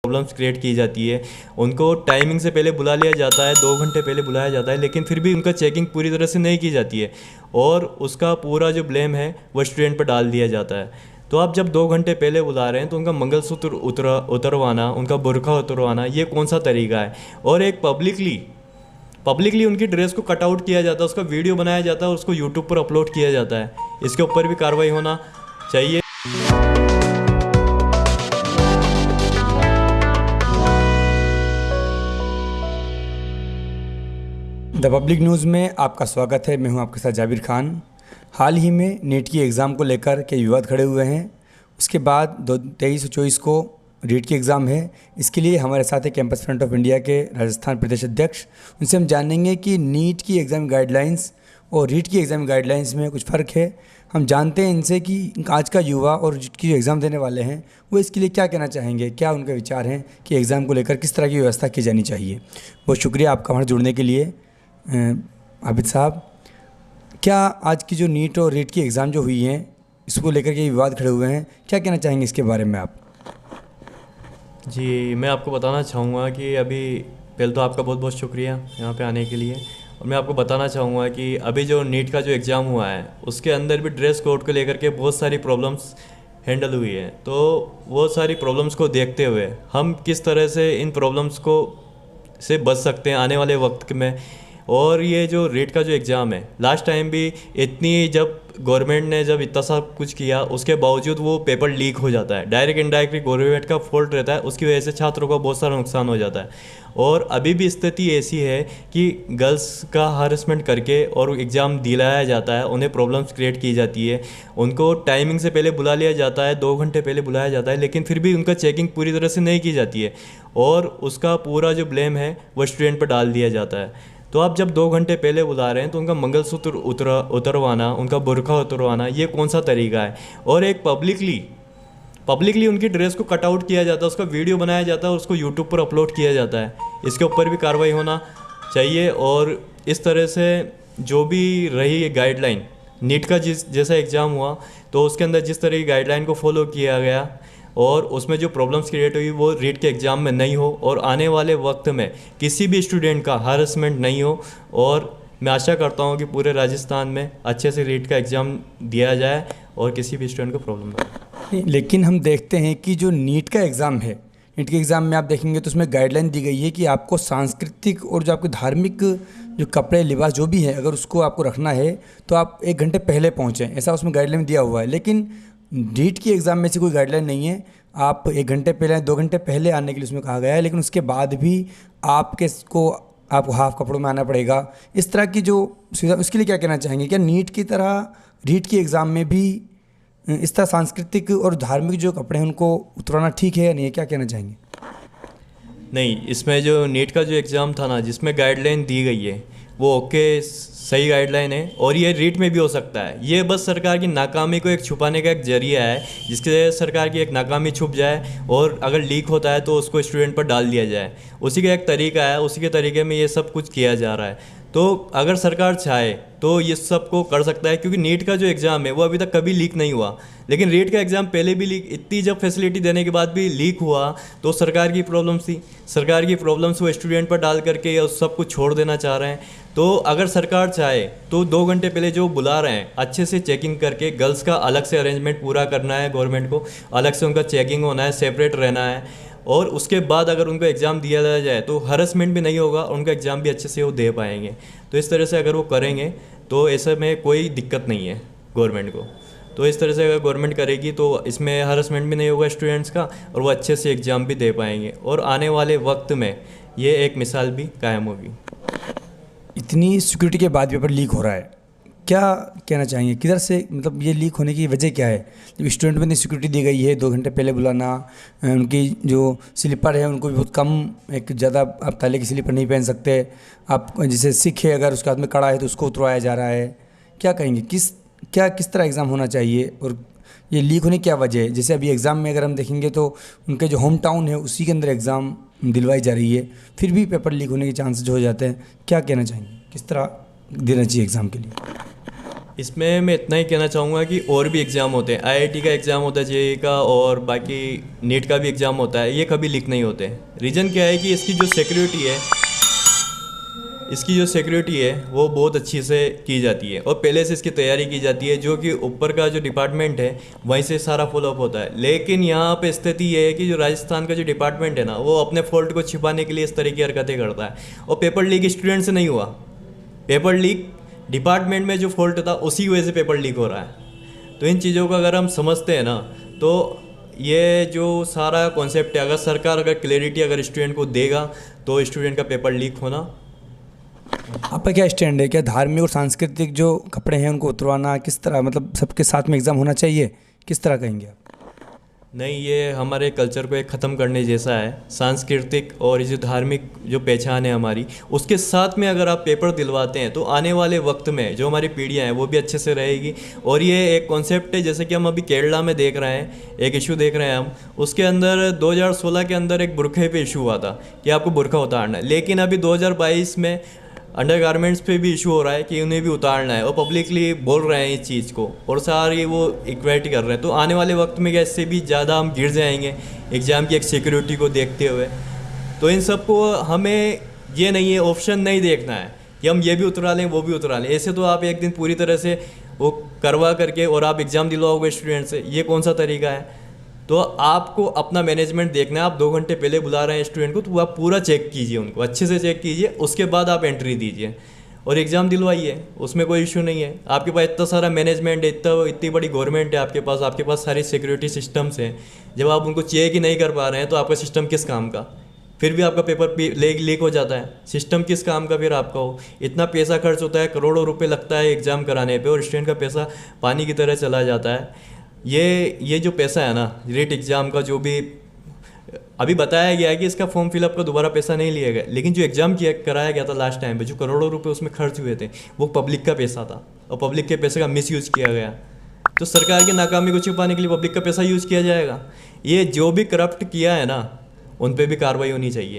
Problems create की जाती है। उनको टाइमिंग से पहले बुला लिया जाता है, 2 घंटे पहले बुलाया जाता है, लेकिन फिर भी उनका चेकिंग पूरी तरह से नहीं की जाती है और उसका पूरा जो ब्लेम है वो स्टूडेंट पर डाल दिया जाता है। तो आप जब 2 घंटे पहले बुला रहे हैं तो उनका मंगलसूत्र उतरवाना, उनका बुर्का उतरवाना, ये कौन सा तरीका है? और एक पब्लिकली उनकी ड्रेस को कट आउट किया जाता है, उसका वीडियो बनाया जाता है और उसको यूट्यूब पर अपलोड किया जाता है। इसके ऊपर भी कार्रवाई होना चाहिए। द पब्लिक न्यूज़ में आपका स्वागत है। मैं हूं आपके साथ जाबिर खान। हाल ही में नीट की एग्ज़ाम को लेकर के विवाद खड़े हुए हैं। उसके बाद 23 और 24 को रीट की एग्ज़ाम है। इसके लिए हमारे साथ है कैंपस फ्रंट ऑफ इंडिया के राजस्थान प्रदेश अध्यक्ष। उनसे हम जानेंगे कि नीट की एग्ज़ाम गाइडलाइंस और रीट की एग्ज़ाम गाइडलाइंस में कुछ फ़र्क है। हम जानते हैं इनसे कि आज का युवा और जिनकी एग्ज़ाम देने वाले हैं वो इसके लिए क्या कहना चाहेंगे, क्या उनके विचार हैं कि एग्ज़ाम को लेकर किस तरह की व्यवस्था की जानी चाहिए। बहुत शुक्रिया आपका हमारे जुड़ने के लिए आबिद साहब। क्या आज की जो नीट और रीट की एग्ज़ाम जो हुई हैं इसको लेकर के विवाद खड़े हुए हैं, क्या कहना चाहेंगे इसके बारे में आप? जी, मैं आपको बताना चाहूँगा कि अभी पहले तो आपका बहुत बहुत शुक्रिया यहाँ पे आने के लिए। और मैं आपको बताना चाहूँगा कि अभी जो नीट का जो एग्ज़ाम हुआ है उसके अंदर भी ड्रेस कोड को लेकर के बहुत सारी प्रॉब्लम्स हैंडल हुई है। तो वो सारी प्रॉब्लम्स को देखते हुए हम किस तरह से इन प्रॉब्लम्स को से बच सकते हैं आने वाले वक्त में। और ये जो रीट का जो एग्ज़ाम है, लास्ट टाइम भी इतनी जब गवर्नमेंट ने जब इतना सब कुछ किया उसके बावजूद वो पेपर लीक हो जाता है। डायरेक्ट इनडायरेक्टली गवर्नमेंट का फॉल्ट रहता है, उसकी वजह से छात्रों का बहुत सारा नुकसान हो जाता है। और अभी भी स्थिति ऐसी है कि गर्ल्स का हरासमेंट करके और एग्ज़ाम दिलाया जाता है, उन्हें प्रॉब्लम्स क्रिएट की जाती है। उनको टाइमिंग से पहले बुला लिया जाता है, 2 घंटे पहले बुलाया जाता है, लेकिन फिर भी उनका चेकिंग पूरी तरह से नहीं की जाती है और उसका पूरा जो ब्लेम है वो स्टूडेंट पर डाल दिया जाता है। तो आप जब 2 घंटे पहले बुला रहे हैं तो उनका मंगलसूत्र उतरवाना, उनका बुर्का उतरवाना, ये कौन सा तरीका है? और एक पब्लिकली उनकी ड्रेस को कट आउट किया जाता है, उसका वीडियो बनाया जाता है और उसको यूट्यूब पर अपलोड किया जाता है। इसके ऊपर भी कार्रवाई होना चाहिए। और इस तरह से जो भी रही गाइडलाइन, नीट का जैसा एग्ज़ाम हुआ तो उसके अंदर जिस तरह की गाइडलाइन को फॉलो किया गया और उसमें जो प्रॉब्लम्स क्रिएट हुई वो रीट के एग्ज़ाम में नहीं हो और आने वाले वक्त में किसी भी स्टूडेंट का हरासमेंट नहीं हो। और मैं आशा करता हूँ कि पूरे राजस्थान में अच्छे से रीट का एग्ज़ाम दिया जाए और किसी भी स्टूडेंट को प्रॉब्लम ना हो। लेकिन हम देखते हैं कि जो नीट का एग्ज़ाम है, नीट के एग्ज़ाम में आप देखेंगे तो उसमें गाइडलाइन दी गई है कि आपको सांस्कृतिक और जो आपके धार्मिक जो कपड़े लिबास जो भी है अगर उसको आपको रखना है तो आप 1 घंटे पहले पहुँचें, ऐसा उसमें गाइडलाइन दिया हुआ है। लेकिन नीट की एग्ज़ाम में से कोई गाइडलाइन नहीं है। आप 1 घंटे पहले 2 घंटे पहले आने के लिए उसमें कहा गया है, लेकिन उसके बाद भी आपको हाफ कपड़ों में आना पड़ेगा। इस तरह की जो सुविधा, उसके लिए क्या कहना चाहेंगे? क्या नीट की तरह रीट की एग्ज़ाम में भी इस तरह सांस्कृतिक और धार्मिक जो कपड़े हैं उनको उतरवाना ठीक है या नहीं, क्या कहना चाहेंगे? नहीं, इसमें जो नीट का जो एग्ज़ाम था ना, जिसमें गाइडलाइन दी गई है वो ओके, सही गाइडलाइन है और ये रीट में भी हो सकता है। ये बस सरकार की नाकामी को एक छुपाने का एक जरिया है, जिसके वजह से सरकार की एक नाकामी छुप जाए और अगर लीक होता है तो उसको स्टूडेंट पर डाल दिया जाए। उसी का एक तरीका है, उसी के तरीके में ये सब कुछ किया जा रहा है। तो अगर सरकार चाहे तो ये सब को कर सकता है, क्योंकि नीट का जो एग्ज़ाम है वो अभी तक कभी लीक नहीं हुआ। लेकिन रीट का एग्ज़ाम पहले भी लीक, इतनी जब फैसिलिटी देने के बाद भी लीक हुआ तो सरकार की प्रॉब्लम्स थी। सरकार की प्रॉब्लम्स वो स्टूडेंट पर डाल करके उस सब कुछ छोड़ देना चाह रहे हैं। तो अगर सरकार चाहे तो 2 घंटे पहले जो बुला रहे हैं अच्छे से चेकिंग करके, गर्ल्स का अलग से अरेंजमेंट पूरा करना है, गवर्नमेंट को अलग से उनका चेकिंग होना है, सेपरेट रहना है। और उसके बाद अगर उनको एग्ज़ाम दिया जाए तो हरसमेंट भी नहीं होगा, उनका एग्ज़ाम भी अच्छे से वो दे पाएंगे। तो इस तरह से अगर वो करेंगे तो ऐसे में कोई दिक्कत नहीं है गवर्नमेंट को। तो इस तरह से अगर गवर्नमेंट करेगी तो इसमें हरसमेंट भी नहीं होगा स्टूडेंट्स का और वो अच्छे से एग्ज़ाम भी दे पाएंगे और आने वाले वक्त में ये एक मिसाल भी कायम होगी। इतनी सिक्योरिटी के बाद पेपर लीक हो रहा है, क्या कहना चाहेंगे? किधर से, मतलब ये लीक होने की वजह क्या है? जब स्टूडेंट में इतनी सिक्योरिटी दी गई है, 2 घंटे पहले बुलाना, उनकी जो स्लीपर है उनको भी बहुत कम, एक ज़्यादा आप ताले की स्लीपर नहीं पहन सकते। आप जैसे सिख है अगर उसके हाथ में कड़ा है तो उसको उतरवाया जा रहा है। क्या कहेंगे, किस तरह एग्ज़ाम होना चाहिए और ये लीक होने की क्या वजह है? जैसे अभी एग्ज़ाम में अगर हम देखेंगे तो उनके जो होम टाउन है उसी के अंदर एग्ज़ाम दिलवाई जा रही है, फिर भी पेपर लीक होने के चांसेस हो जाते हैं। क्या कहना चाहेंगे, किस तरह देना चाहिए एग्ज़ाम के लिए? इसमें मैं इतना ही कहना चाहूँगा कि और भी एग्ज़ाम होते हैं, आईआईटी का एग्ज़ाम होता है, जेईई का, और बाकी नीट का भी एग्ज़ाम होता है, ये कभी लीक नहीं होते। रीज़न क्या है कि इसकी जो सिक्योरिटी है वो बहुत अच्छी से की जाती है और पहले से इसकी तैयारी की जाती है, जो कि ऊपर का जो डिपार्टमेंट है वहीं से सारा फॉलोअप होता है। लेकिन यहाँ पे स्थिति ये है कि जो राजस्थान का जो डिपार्टमेंट है ना, वो अपने फॉल्ट को छिपाने के लिए इस तरह की हरकतें करता है। और पेपर लीक स्टूडेंट से नहीं हुआ, पेपर लीक डिपार्टमेंट में जो फॉल्ट था उसी वजह से पेपर लीक हो रहा है। तो इन चीज़ों को अगर हम समझते हैं ना, तो ये जो सारा कॉन्सेप्ट है, अगर सरकार अगर क्लैरिटी अगर स्टूडेंट को देगा तो स्टूडेंट का पेपर लीक होना। आपका क्या स्टैंड है? क्या धार्मिक और सांस्कृतिक जो कपड़े हैं उनको उतरवाना किस तरह, मतलब सबके साथ में एग्ज़ाम होना चाहिए, किस तरह कहेंगे आप? नहीं, ये हमारे कल्चर को एक ख़त्म करने जैसा है। सांस्कृतिक और ये जो धार्मिक जो पहचान है हमारी, उसके साथ में अगर आप पेपर दिलवाते हैं तो आने वाले वक्त में जो हमारी पीढ़ियाँ हैं वो भी अच्छे से रहेगी। और ये एक कॉन्सेप्ट है, जैसे कि हम अभी केरला में देख रहे हैं, एक इशू देख रहे हैं हम, उसके अंदर 2016 के अंदर एक बुरखे पे इशू हुआ था कि आपको बुरखा उतारना है। लेकिन अभी 2022 में अंडर गारमेंट्स पे भी इशू हो रहा है कि उन्हें भी उतारना है, और पब्लिकली बोल रहे हैं इस चीज़ को, और सारी वो इक्वलिटी कर रहे हैं। तो आने वाले वक्त में क्या इससे भी ज़्यादा हम गिर जाएंगे एग्ज़ाम की एक सिक्योरिटी को देखते हुए। तो इन सब को हमें ये नहीं है, ऑप्शन नहीं देखना है कि हम ये भी उतरा लें वो भी उतरा लें। ऐसे तो आप एक दिन पूरी तरह से वो करवा करके और आप एग्ज़ाम दिलवाओगे स्टूडेंट से, ये कौन सा तरीका है? तो आपको अपना मैनेजमेंट देखना है। आप 2 घंटे पहले बुला रहे हैं स्टूडेंट को, तो आप पूरा चेक कीजिए, उनको अच्छे से चेक कीजिए, उसके बाद आप एंट्री दीजिए और एग्ज़ाम दिलवाइए, उसमें कोई इशू नहीं है। आपके पास इतना सारा मैनेजमेंट है, इतनी बड़ी गवर्नमेंट है आपके पास सारी सिक्योरिटी सिस्टम्स हैं। जब आप उनको चेक ही नहीं कर पा रहे हैं तो आपका सिस्टम किस काम का? फिर भी आपका पेपर लीक हो जाता है, सिस्टम किस काम का फिर आपका हो? इतना पैसा खर्च होता है, करोड़ों रुपए लगता है एग्ज़ाम कराने पे, और स्टूडेंट का पैसा पानी की तरह चला जाता है। ये जो पैसा है ना, रेट एग्ज़ाम का जो भी अभी बताया गया है कि इसका फॉर्म फिलअप का दोबारा पैसा नहीं लिया गया, लेकिन जो एग्ज़ाम किया कराया गया था लास्ट टाइम पे, जो करोड़ों रुपए उसमें खर्च हुए थे, वो पब्लिक का पैसा था और पब्लिक के पैसे का मिसयूज़ किया गया। तो सरकार की नाकामी को छुपाने के लिए पब्लिक का पैसा यूज़ किया जाएगा। ये जो भी करप्ट किया है ना, उन पे भी कार्रवाई होनी चाहिए।